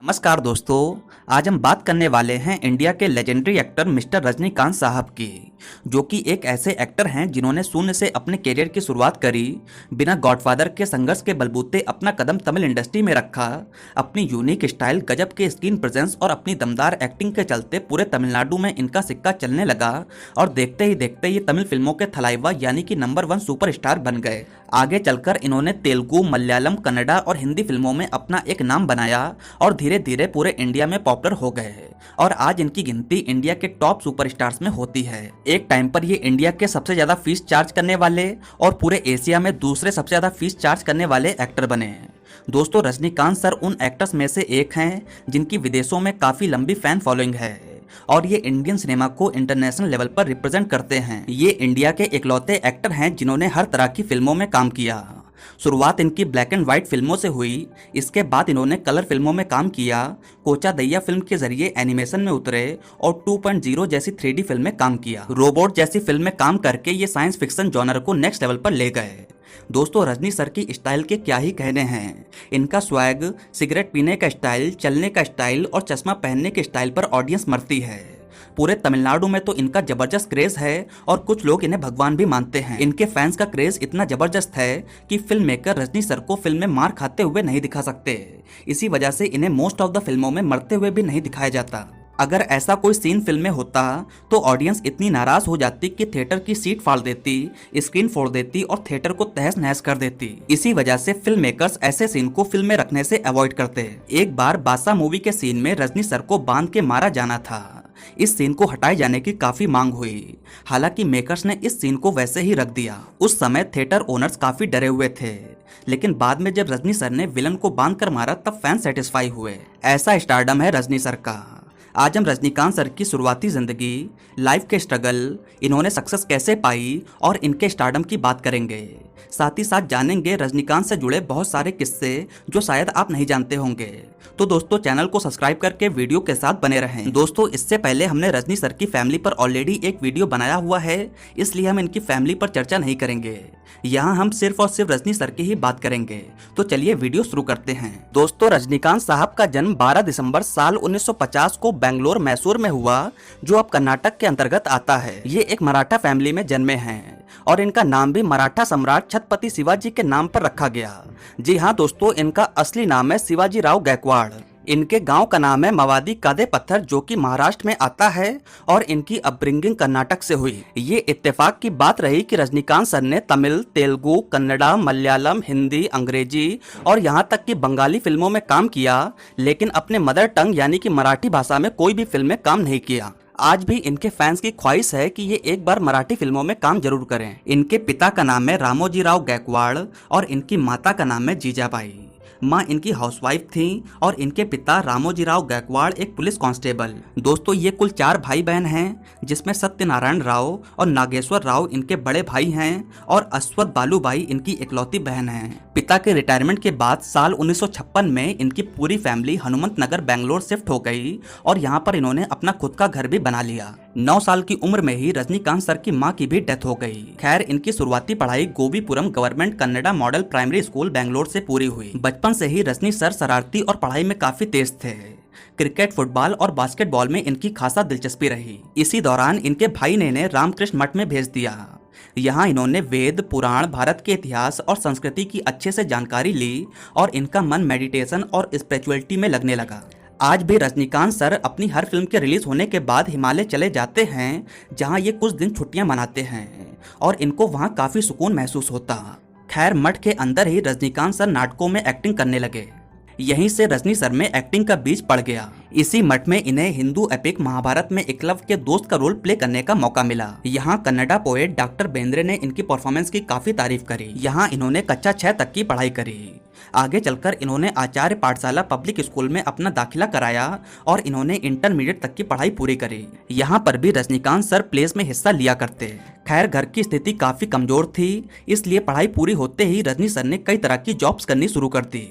नमस्कार दोस्तों। आज हम बात करने वाले हैं इंडिया के लेजेंडरी एक्टर मिस्टर रजनीकांत साहब की, जो कि एक ऐसे एक्टर हैं जिन्होंने शून्य से अपने करियर की शुरुआत करी, बिना गॉडफादर के संघर्ष के बलबूते अपना कदम तमिल इंडस्ट्री में रखा। अपनी यूनिक स्टाइल, गजब के स्क्रीन प्रेजेंस और अपनी दमदार एक्टिंग के चलते पूरे तमिलनाडु में इनका सिक्का चलने लगा और देखते ही देखते ये तमिल फिल्मों के थलाइवा यानी कि नंबर 1 सुपरस्टार बन गए। आगे चलकर इन्होंने तेलुगु, मलयालम, कन्नड़ा और हिंदी फिल्मों में अपना एक नाम बनाया और धीरे धीरे पूरे इंडिया में पॉपुलर हो गए और आज इनकी गिनती इंडिया के टॉप सुपरस्टार्स में होती है। एक टाइम पर ये इंडिया के सबसे ज्यादा फीस चार्ज करने वाले और पूरे एशिया में दूसरे सबसे ज्यादा फीस चार्ज करने वाले एक्टर बने। दोस्तों, रजनीकांत सर उन एक्टर्स में से एक हैं जिनकी विदेशों में काफी लंबी फैन फॉलोइंग है और ये इंडियन सिनेमा को इंटरनेशनल लेवल पर रिप्रेजेंट करते हैं। ये इंडिया के इकलौते एक्टर हैं जिन्होंने हर तरह की फिल्मों में काम किया। शुरुआत इनकी ब्लैक एंड व्हाइट फिल्मों से हुई, इसके बाद इन्होंने कलर फिल्मों में काम किया, कोचा दैया फिल्म के जरिए एनिमेशन में उतरे और 2.0 जैसी 3D फिल्म में काम किया। रोबोट जैसी फिल्म में काम करके ये साइंस फिक्शन जॉनर को नेक्स्ट लेवल पर ले गए। दोस्तों, रजनी सर की स्टाइल के क्या ही कहने हैं। इनका स्वैग, सिगरेट पीने का स्टाइल, चलने का स्टाइल और चश्मा पहनने के स्टाइल पर ऑडियंस मरती है। पूरे तमिलनाडु में तो इनका जबरदस्त क्रेज है और कुछ लोग इन्हें भगवान भी मानते हैं। इनके फैंस का क्रेज इतना जबरदस्त है कि फिल्म मेकर रजनी सर को फिल्म में मार खाते हुए नहीं दिखा सकते। इसी वजह से इन्हें मोस्ट ऑफ द फिल्मों में मरते हुए भी नहीं दिखाया जाता। अगर ऐसा कोई सीन फिल्म में होता तो ऑडियंस इतनी नाराज हो जाती कि थिएटर की सीट फाड़ देती, स्क्रीन फोड़ देती और थिएटर को तहस नहस कर देती। इसी वजह से फिल्म मेकर्स ऐसे सीन को फिल्म में रखने से अवॉइड करते। एक बार बादशाह मूवी के सीन में रजनी सर को बांध के मारा जाना था। इस सीन को हटाए जाने की काफी मांग हुई, हालांकि मेकर्स ने इस सीन को वैसे ही रख दिया। उस समय थिएटर ओनर्स काफी डरे हुए थे, लेकिन बाद में जब रजनी सर ने विलन को बांध कर मारा तब फैन सेटिस्फाई हुए। ऐसा स्टारडम है रजनी सर का। आज हम रजनीकांत सर की शुरुआती जिंदगी, लाइफ के स्ट्रगल, इन्होंने सक्सेस कैसे पाई और इनके स्टारडम की बात करेंगे। साथ ही साथ जानेंगे रजनीकांत से जुड़े बहुत सारे किस्से जो शायद आप नहीं जानते होंगे। तो दोस्तों, चैनल को सब्सक्राइब करके वीडियो के साथ बने रहें। दोस्तों, इससे पहले हमने रजनी सर की फैमिली पर ऑलरेडी एक वीडियो बनाया हुआ है, इसलिए हम इनकी फैमिली पर चर्चा नहीं करेंगे। यहाँ हम सिर्फ और सिर्फ रजनी सर की ही बात करेंगे। तो चलिए वीडियो शुरू करते हैं। दोस्तों, रजनीकांत साहब का जन्म 12 दिसंबर साल 1950 को बेंगलोर, मैसूर में हुआ, जो अब कर्नाटक के अंतर्गत आता है। ये एक मराठा फैमिली में जन्मे हैं और इनका नाम भी मराठा सम्राट छत्रपति शिवाजी के नाम पर रखा गया। जी हाँ दोस्तों, इनका असली नाम है शिवाजी राव गायकवाड़। इनके गांव का नाम है मवादी कादे पत्थर, जो कि महाराष्ट्र में आता है और इनकी अपब्रिंगिंग कर्नाटक से हुई। ये इत्तेफाक की बात रही कि रजनीकांत सर ने तमिल, तेलुगु, कन्नड़ा, मलयालम, हिंदी, अंग्रेजी और यहाँ तक कि बंगाली फिल्मों में काम किया, लेकिन अपने मदर टंग यानी कि मराठी भाषा में कोई भी फिल्म में काम नहीं किया। आज भी इनके फैंस की ख्वाहिश है कि ये एक बार मराठी फिल्मों में काम जरूर करें। इनके पिता का नाम है रामोजी राव गायकवाड़ और इनकी माता का नाम है जीजाबाई। माँ इनकी हाउसवाइफ थी और इनके पिता रामोजी राव गायकवाड़ एक पुलिस कांस्टेबल। दोस्तों, ये कुल 4 भाई बहन हैं, जिसमें सत्यनारायण राव और नागेश्वर राव इनके बड़े भाई हैं और अश्वथ बालूबाई इनकी इकलौती बहन हैं। पिता के रिटायरमेंट के बाद साल 1956 में इनकी पूरी फैमिली हनुमंत नगर बेंगलोर शिफ्ट हो गई और यहाँ पर इन्होंने अपना खुद का घर भी बना लिया। 9 साल की उम्र में ही रजनीकांत सर की मां की भी डेथ हो गई। खैर, इनकी शुरुआती पढ़ाई Gobipuram government Kannada model primary school Bangalore से पूरी हुई। बचपन से ही रजनी सर शरारती और पढ़ाई में काफी तेज थे। क्रिकेट, फुटबॉल और बास्केटबॉल में इनकी खासा दिलचस्पी रही। इसी दौरान इनके भाई ने इन्हें रामकृष्ण मठ में भेज दिया। यहाँ इन्होंने वेद, पुराण, भारत के इतिहास और संस्कृति की अच्छे से जानकारी ली और इनका मन मेडिटेशन और स्पिरिचुअलिटी में लगने लगा। आज भी रजनीकांत सर अपनी हर फिल्म के रिलीज होने के बाद हिमालय चले जाते हैं, जहाँ ये कुछ दिन छुट्टियां मनाते हैं और इनको वहाँ काफी सुकून महसूस होता। खैर, मठ के अंदर ही रजनीकांत सर नाटकों में एक्टिंग करने लगे। यहीं से रजनी सर में एक्टिंग का बीज पड़ गया। इसी मठ में इन्हें हिंदू एपिक महाभारत में एकलव्य के दोस्त का रोल प्ले करने का मौका मिला। यहाँ कन्नड़ा पोएट डॉक्टर बेंद्रे ने इनकी परफॉर्मेंस की काफी तारीफ करी। यहाँ इन्होंने कक्षा 6 तक की पढ़ाई करी। आगे चलकर इन्होंने आचार्य पाठशाला पब्लिक स्कूल में अपना दाखिला कराया और इन्होंने इंटरमीडिएट तक की पढ़ाई पूरी करी। यहाँ पर भी रजनीकांत सर प्लेस में हिस्सा लिया करते। खैर, घर की स्थिति काफी कमजोर थी, इसलिए पढ़ाई पूरी होते ही रजनी सर ने कई तरह की जॉब्स करनी शुरू कर दी।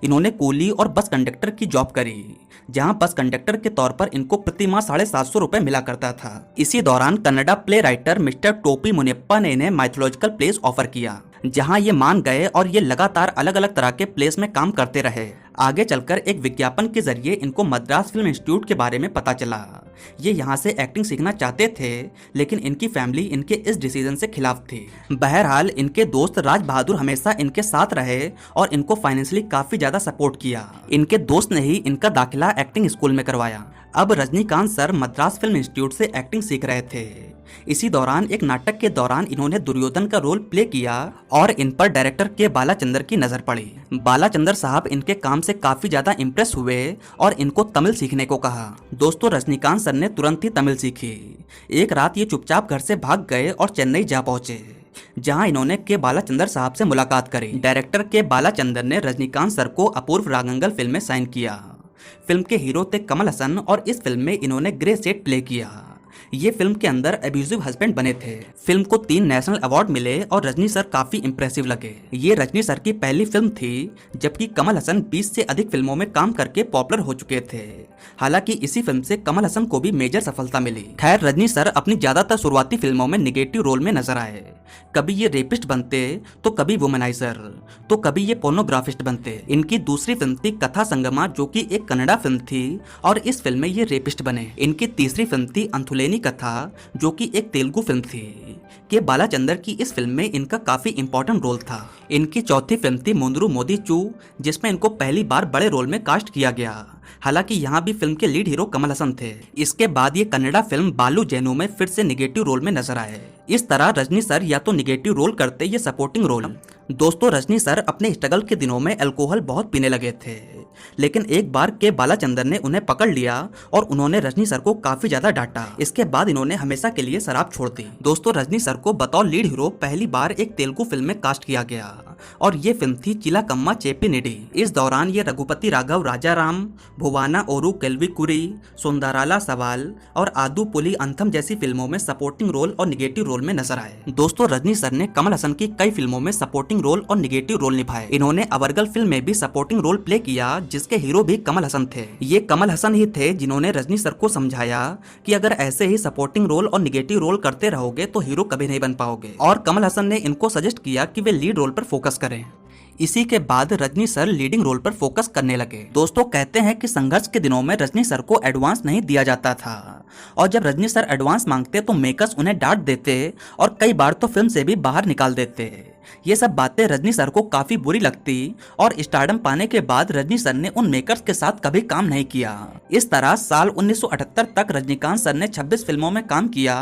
इन्होंने कूली और बस कंडक्टर की जॉब करी, जहां बस कंडक्टर के तौर पर इनको प्रति माह 750 रुपए मिला करता था। इसी दौरान कन्नड़ा प्ले राइटर मिस्टर टोपी मुनियप्पा ने इन्हें माइथोलॉजिकल प्लेस ऑफर किया। जहां ये मान गए और ये लगातार अलग अलग तरह के प्लेस में काम करते रहे। आगे चलकर एक विज्ञापन के जरिए इनको मद्रास फिल्म इंस्टीट्यूट के बारे में पता चला। ये यहाँ से एक्टिंग सीखना चाहते थे, लेकिन इनकी फैमिली इनके इस डिसीजन से खिलाफ थी। बहरहाल इनके दोस्त राज बहादुर हमेशा इनके साथ रहे और इनको फाइनेंशियली काफी ज्यादा सपोर्ट किया। इनके दोस्त ने ही इनका दाखिला एक्टिंग स्कूल में करवाया। अब Rajinikanth sir Madras film institute से एक्टिंग सीख रहे थे। इसी दौरान एक नाटक के दौरान इन्होंने दुर्योधन का रोल प्ले किया और इन पर डायरेक्टर के बालाचंदर की नजर पड़ी। बालाचंदर साहब इनके काम से काफी ज्यादा इम्प्रेस हुए और इनको तमिल सीखने को कहा। दोस्तों रजनीकांत सर ने तुरंत ही तमिल सीखी। एक रात ये चुपचाप घर से भाग गए और चेन्नई जा पहुंचे, जहां इन्होंने के बालाचंदर साहब से मुलाकात करी। डायरेक्टर के बालाचंदर ने रजनीकांत सर को अपूर्व रागंगल फिल्म में साइन किया। फिल्म के हीरो थे कमल हसन और इस फिल्म में इन्होंने ग्रे सेट प्ले किया। ये फिल्म के अंदर एब्यूजिव हस्बैंड बने थे। फिल्म को 3 नेशनल अवार्ड मिले और रजनी सर काफी इंप्रेसिव लगे। ये रजनी सर की पहली फिल्म थी, जबकि कमल हसन 20 से अधिक फिल्मों में काम करके पॉपुलर हो चुके थे। हालांकि इसी फिल्म से कमल हसन को भी मेजर सफलता मिली। खैर रजनी सर अपनी ज्यादातर शुरुआती फिल्मों में निगेटिव रोल में नजर आए। कभी ये रेपिस्ट बनते, तो कभी वुमनाइजर, तो कभी ये पोर्नोग्राफिस्ट बनते। इनकी दूसरी फिल्म थी कथा संगमा, जो कि एक कन्नड़ा फिल्म थी और इस फिल्म में ये रेपिस्ट बने। इनकी तीसरी फिल्म थी अंथुलेनी कथा, जो कि एक तेलुगु फिल्म थी। के बालाचंदर की इस फिल्म में इनका काफी इंपॉर्टेंट रोल था। इनकी चौथी फिल्म थी मुंदरू मोदी चू, जिसमें इनको पहली बार बड़े रोल में कास्ट किया गया। हालांकि यहाँ भी फिल्म के लीड हीरो कमल हसन थे। इसके बाद ये कन्नड़ा फिल्म बालू जैनू में फिर से निगेटिव रोल में नजर आए। इस तरह रजनी सर या तो निगेटिव रोल करते या सपोर्टिंग रोल। दोस्तों रजनी सर अपने स्ट्रगल के दिनों में अल्कोहल बहुत पीने लगे थे, लेकिन एक बार के बालाचंदर ने उन्हें पकड़ लिया और उन्होंने रजनी सर को काफी ज्यादा डांटा। इसके बाद इन्होंने हमेशा के लिए शराब छोड़ दी। दोस्तों रजनी सर को बतौर लीड हीरो पहली बार एक तेलुगु फिल्म में कास्ट किया गया और ये फिल्म थी चिलाकम्मा चेप्पी निडी। इस दौरान ये रघुपति राघव राजाराम, भुवाना ओरू केल्विकुरी, सुंदराला सवाल और आदू पुली अंथम जैसी फिल्मों में सपोर्टिंग रोल और निगेटिव रोल में नजर आए। दोस्तों रजनी सर ने कमल हसन की कई फिल्मों में सपोर्टिंग रोल और निगेटिव रोल निभाए। इन्होंने अवरगल फिल्म में भी सपोर्टिंग रोल प्ले किया, जिसके हीरो भी कमल हसन थे। ये कमल हसन ही थे जिन्होंने रजनी सर को समझाया कि अगर ऐसे ही सपोर्टिंग रोल और निगेटिव रोल करते रहोगे तो हीरो कभी नहीं बन पाओगे, और कमल हसन ने इनको सजेस्ट किया कि वे लीड रोल पर फोकस करें। इसी के बाद रजनी सर लीडिंग रोल पर फोकस करने लगे। दोस्तों कहते हैं कि संघर्ष के दिनों में रजनी सर को एडवांस नहीं दिया जाता था, और जब रजनी सर एडवांस मांगते तो मेकर्स उन्हें डांट देते और कई बार तो फिल्म से भी बाहर निकाल देते। ये सब बातें रजनी सर को काफी बुरी लगती और स्टारडम पाने के बाद रजनी सर ने उन मेकर्स के साथ कभी काम नहीं किया। इस तरह साल 1978 तक रजनीकांत सर ने 26 फिल्मों में काम किया।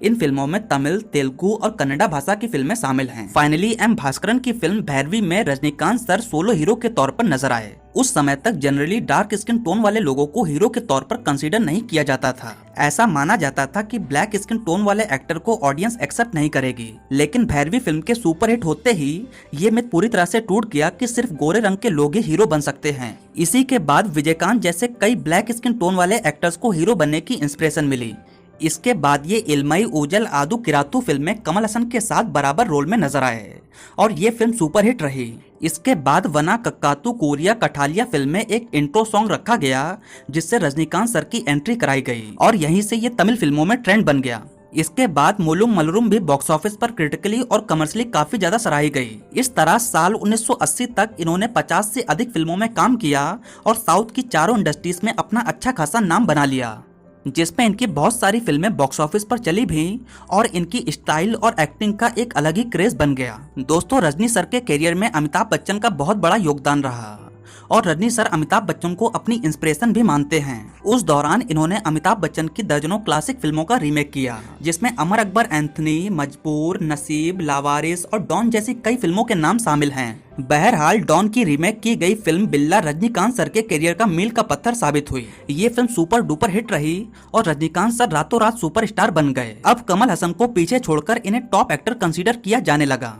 इन फिल्मों में तमिल, तेलुगु और कन्नड़ा भाषा की फिल्में शामिल हैं। फाइनली एम भास्करन की फिल्म भैरवी में रजनीकांत सर सोलो हीरो के तौर पर नजर आए। उस समय तक जनरली डार्क स्किन टोन वाले लोगों को हीरो के तौर पर कंसीडर नहीं किया जाता था। ऐसा माना जाता था कि ब्लैक स्किन टोन वाले एक्टर को ऑडियंस एक्सेप्ट नहीं करेगी, लेकिन भैरवी फिल्म के सुपरहिट होते ही ये मिथ पूरी तरह से टूट गया कि सिर्फ गोरे रंग के लोग ही हीरो बन सकते हैं। इसी के बाद विजयकांत जैसे कई ब्लैक स्किन टोन वाले एक्टर्स को हीरो बनने की इंस्पिरेशन मिली। इसके बाद ये इल्मई ऊजल आदू किरातू फिल्म में कमल हसन के साथ बराबर रोल में नजर आए और ये फिल्म सुपरहिट रही। इसके बाद वना कक्कातू कोरिया कठालिया फिल्म में एक इंट्रो सॉन्ग रखा गया, जिससे रजनीकांत सर की एंट्री कराई गई और यहीं से ये तमिल फिल्मों में ट्रेंड बन गया। इसके बाद मुलुम मलरुम भी बॉक्स ऑफिस पर क्रिटिकली और कमर्शियली काफी ज्यादा सराही गई। इस तरह साल 1980 तक इन्होंने 50 से अधिक फिल्मों में काम किया और साउथ की चारों इंडस्ट्रीज में अपना अच्छा खासा नाम बना लिया, जिसमें इनकी बहुत सारी फिल्में बॉक्स ऑफिस पर चली भी और इनकी स्टाइल और एक्टिंग का एक अलग ही क्रेज बन गया। दोस्तों रजनी सर के करियर में अमिताभ बच्चन का बहुत बड़ा योगदान रहा और रजनी सर अमिताभ बच्चन को अपनी इंस्पिरेशन भी मानते हैं। उस दौरान इन्होंने अमिताभ बच्चन की दर्जनों क्लासिक फिल्मों का रीमेक किया, जिसमें अमर अकबर एंथनी, मजबूर, नसीब, लावारिस और डॉन जैसी कई फिल्मों के नाम शामिल हैं। बहरहाल डॉन की रीमेक की गई फिल्म बिल्ला रजनीकांत सर के करियर का मील का पत्थर साबित हुई। ये फिल्म सुपर डुपर हिट रही और रजनीकांत सर रातों रात सुपरस्टार बन गए। अब कमल हसन को पीछे छोड़कर इन्हें टॉप एक्टर कंसीडर किया जाने लगा।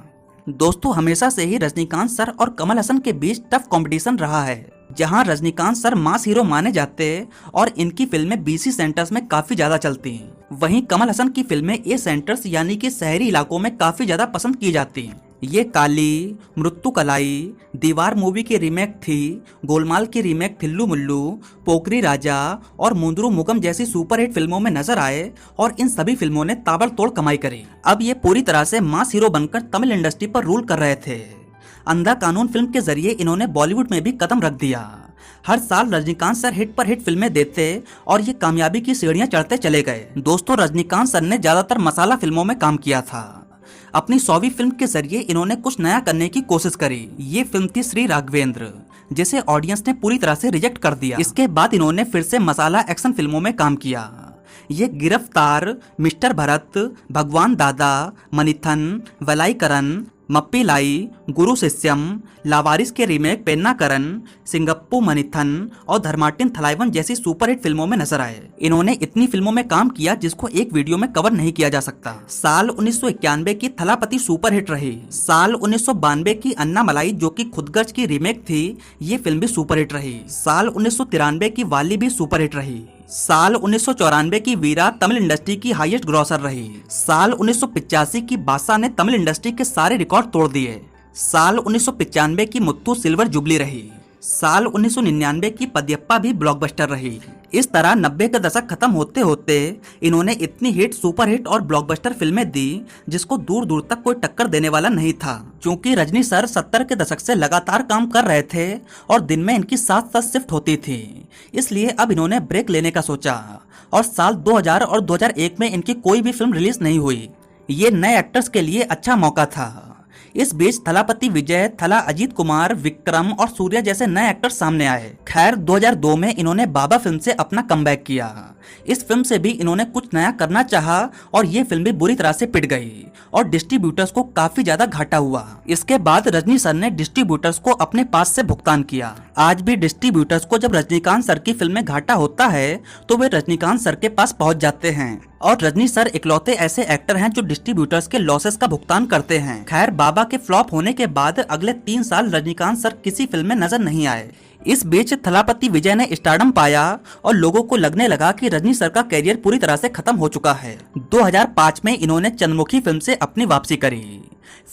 दोस्तों हमेशा से ही रजनीकांत सर और कमल हसन के बीच टफ कंपटीशन रहा है, जहां रजनीकांत सर मास हीरो माने जाते और इनकी फिल्में बीसी सेंटर्स में काफी ज्यादा चलती हैं। वहीं कमल हसन की फिल्में ए सेंटर्स यानी कि शहरी इलाकों में काफी ज्यादा पसंद की जाती हैं। ये काली, मृत्युकलाई, दीवार मूवी की रीमेक थी, गोलमाल की रीमेक थिल्लू मुल्लू, पोकरी राजा और मुंदरू मुगम जैसी सुपरहिट फिल्मों में नजर आए और इन सभी फिल्मों ने ताबड़तोड़ कमाई करी। अब ये पूरी तरह से मास हीरो बनकर तमिल इंडस्ट्री पर रूल कर रहे थे। अंधा कानून फिल्म के जरिए इन्होंने बॉलीवुड में भी कदम रख दिया। हर साल रजनीकांत सर हिट पर हिट फिल्में देते और ये कामयाबी की सीढ़ियां चढ़ते चले गए। दोस्तों, रजनीकांत सर ने ज्यादातर मसाला फिल्मों में काम किया था। अपनी 100वीं फिल्म के जरिए इन्होंने कुछ नया करने की कोशिश करी। ये फिल्म थी श्री राघवेंद्र, जिसे ऑडियंस ने पूरी तरह से रिजेक्ट कर दिया। इसके बाद इन्होंने फिर से मसाला एक्शन फिल्मों में काम किया। ये गिरफ्तार, मिस्टर भरत, भगवान दादा, मनिथन, वलाईकरन, मप्पी लाई, गुरु शिष्यम, लावारिस के रीमेक पेन्नाकरन, सिंगप्पू मनिथन और धर्माटिन थलाइवन जैसी सुपरहिट फिल्मों में नजर आए। इन्होंने इतनी फिल्मों में काम किया जिसको एक वीडियो में कवर नहीं किया जा सकता। साल 1991 की थलापति सुपरहिट रही। साल 1992 की अन्ना मलाई, जो कि खुदगर्ज की रीमेक थी, ये फिल्म भी सुपरहिट रही। साल 1993 की वाली भी सुपरहिट रही। साल 1994 की वीरा तमिल इंडस्ट्री की हाईएस्ट ग्रॉसर रही। साल 1985 की बादशाह ने तमिल इंडस्ट्री के सारे रिकॉर्ड तोड़ दिए। साल 1995 की मुत्थु सिल्वर जुबली रही। साल 1999 की पद्यप्पा भी ब्लॉकबस्टर रही। इस तरह 90 का दशक खत्म होते होते इन्होंने इतनी हिट, सुपरहिट और ब्लॉकबस्टर फिल्में दी जिसको दूर दूर तक कोई टक्कर देने वाला नहीं था। क्योंकि रजनी सर 70 के दशक से लगातार काम कर रहे थे और दिन में इनकी 7 शिफ्ट होती थी, इसलिए अब इन्होंने ब्रेक लेने का सोचा और साल 2000 और 2001 में इनकी कोई भी फिल्म रिलीज नहीं हुई। ये नए एक्टर्स के लिए अच्छा मौका था। इस बीच थलापति विजय, थला अजीत कुमार, विक्रम और सूर्या जैसे नए एक्टर सामने आए। खैर 2002 में इन्होंने बाबा फिल्म से अपना कमबैक किया। इस फिल्म से भी इन्होंने कुछ नया करना चाहा और ये फिल्म भी बुरी तरह से पिट गई और डिस्ट्रीब्यूटर्स को काफी ज्यादा घाटा हुआ। इसके बाद रजनी सर ने डिस्ट्रीब्यूटर्स को अपने पास से भुगतान किया। आज भी डिस्ट्रीब्यूटर्स को जब रजनीकांत सर की फिल्म में घाटा होता है तो वे रजनीकांत सर के पास पहुंच जाते हैं और रजनी सर इकलौते ऐसे एक्टर हैं जो डिस्ट्रीब्यूटर्स के लॉसेस का भुगतान करते हैं। खैर बाबा के फ्लॉप होने के बाद अगले 3 साल रजनीकांत सर किसी फिल्म में नजर नहीं आए। इस बीच थलापति विजय ने स्टारडम पाया और लोगों को लगने लगा कि रजनी सर का कैरियर पूरी तरह से खत्म हो चुका है। 2005 में इन्होंने चंद्रमुखी फिल्म से अपनी वापसी करी।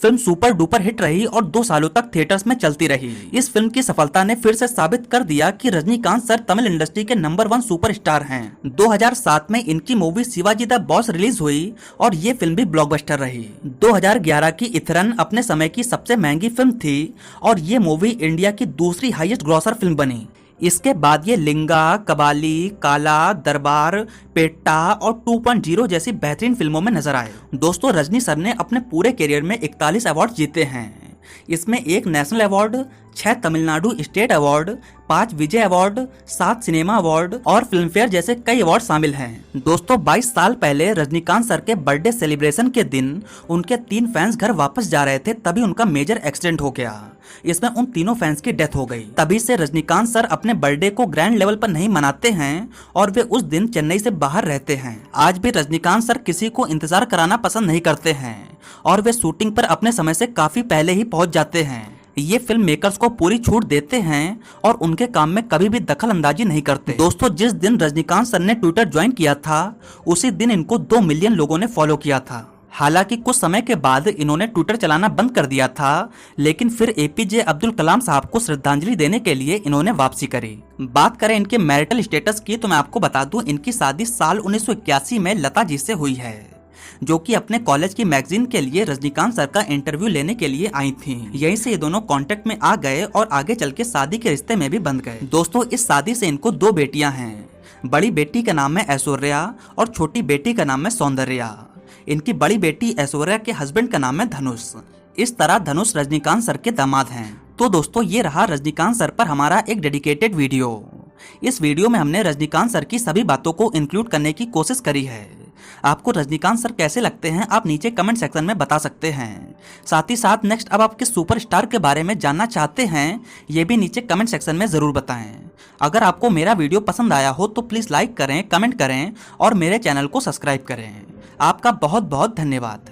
फिल्म सुपर डुपर हिट रही और 2 सालों तक थिएटर्स में चलती रही। इस फिल्म की सफलता ने फिर से साबित कर दिया कि रजनीकांत सर तमिल इंडस्ट्री के नंबर 1 सुपरस्टार हैं। 2007 में इनकी movie Shivaji the boss release हुई और ये फिल्म भी ब्लॉकबस्टर रही। 2011 की इथरन अपने समय की सबसे महंगी फिल्म थी और ये मूवी इंडिया की दूसरी हाईएस्ट ग्रॉसर फिल्म बनी। इसके बाद ये लिंगा, कबाली, काला, दरबार, पेट्टा और 2.0 जैसी बेहतरीन फिल्मों में नजर आए। दोस्तों, रजनी सर ने अपने पूरे करियर में 41 अवार्ड जीते हैं। इसमें 1 national award, 6 Tamil Nadu state award, 5 विजय अवार्ड, 7 सिनेमा अवार्ड और फिल्म फेयर जैसे कई अवार्ड शामिल हैं। दोस्तों, 22 साल पहले रजनीकांत सर के बर्थडे सेलिब्रेशन के दिन उनके 3 फैंस घर वापस जा रहे थे, तभी उनका मेजर एक्सीडेंट हो गया। इसमें उन तीनों फैंस की डेथ हो गई। तभी से रजनीकांत सर अपने बर्थडे को ग्रैंड लेवल पर नहीं मनाते हैं और वे उस दिन चेन्नई से बाहर रहते हैं। आज भी रजनीकांत सर किसी को इंतजार कराना पसंद नहीं करते हैं और वे शूटिंग पर अपने समय से काफी पहले ही पहुंच जाते हैं। ये फिल्म मेकर्स को पूरी छूट देते हैं और उनके काम में कभी भी दखल अंदाजी नहीं करते। दोस्तों, जिस दिन रजनीकांत सर ने ट्विटर ज्वाइन किया था उसी दिन इनको 2 मिलियन लोगों ने फॉलो किया था। हालांकि कुछ समय के बाद इन्होंने ट्विटर चलाना बंद कर दिया था, लेकिन फिर एपीजे अब्दुल कलाम साहब को श्रद्धांजलि देने के लिए इन्होंने वापसी करी। बात करें इनके मैरिटल स्टेटस की तो मैं आपको बता दूं, इनकी शादी साल 1981 में लता जी से हुई है, जो कि अपने कॉलेज की मैगजीन के लिए रजनीकांत सर का इंटरव्यू लेने के लिए आई थी। यहीं से ये दोनों कांटेक्ट में आ गए और आगे चल के शादी के रिश्ते में भी बंध गए। दोस्तों, इस शादी से इनको 2 बेटियां हैं। बड़ी बेटी का नाम है ऐश्वर्या और छोटी बेटी का नाम है सौंदर्या। इनकी बड़ी बेटी ऐश्वर्या के हस्बैंड का नाम है धनुष। इस तरह धनुष रजनीकांत सर के दामाद हैं। तो दोस्तों, ये रहा रजनीकांत सर पर हमारा एक डेडिकेटेड वीडियो। इस वीडियो में हमने रजनीकांत सर की सभी बातों को इंक्लूड करने की कोशिश करी है। आपको रजनीकांत सर कैसे लगते हैं आप नीचे कमेंट सेक्शन में बता सकते हैं। साथ ही साथ नेक्स्ट अब आप किस सुपरस्टार के बारे में जानना चाहते हैं ये भी नीचे कमेंट सेक्शन में जरूर बताएं। अगर आपको मेरा वीडियो पसंद आया हो तो प्लीज लाइक करें, कमेंट करें और मेरे चैनल को सब्सक्राइब करें। आपका बहुत बहुत धन्यवाद।